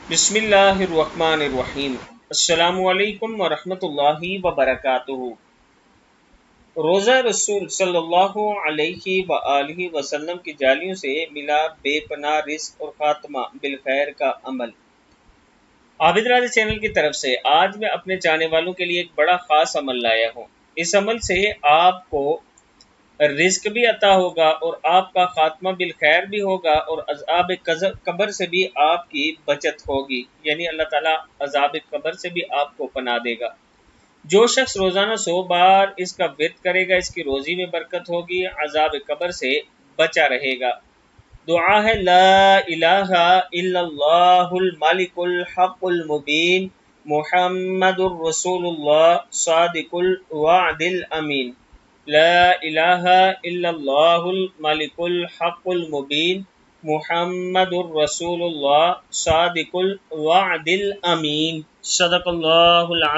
بسم اللہ الرحمن الرحیم۔ السلام علیکم ورحمۃ اللہ وبرکاتہ۔ روزہ رسول صلی اللہ علیہ وآلہ وسلم کی جالیوں سے ملا بے پناہ رزق اور خاتمہ بالخیر کا عمل۔ عابد راضی چینل کی طرف سے آج میں اپنے چاہنے والوں کے لیے ایک بڑا خاص عمل لایا ہوں۔ اس عمل سے آپ کو رزق بھی عطا ہوگا اور آپ کا خاتمہ بالخیر بھی ہوگا، اور عذاب قبر سے بھی آپ کی بچت ہوگی، یعنی اللہ تعالیٰ عذاب قبر سے بھی آپ کو پناہ دے گا۔ جو شخص روزانہ 100 بار اس کا ورد کرے گا، اس کی روزی میں برکت ہوگی، عذاب قبر سے بچا رہے گا۔ دعا ہے لا الہ الا اللہ الملک الحق المبین محمد الرسول اللہ صادق الوعد الامین۔ لا الہ الا اللہ الملک الحق المبین محمد الرسول اللہ صادق الوعد الامین۔ صدق اللہ العظیم۔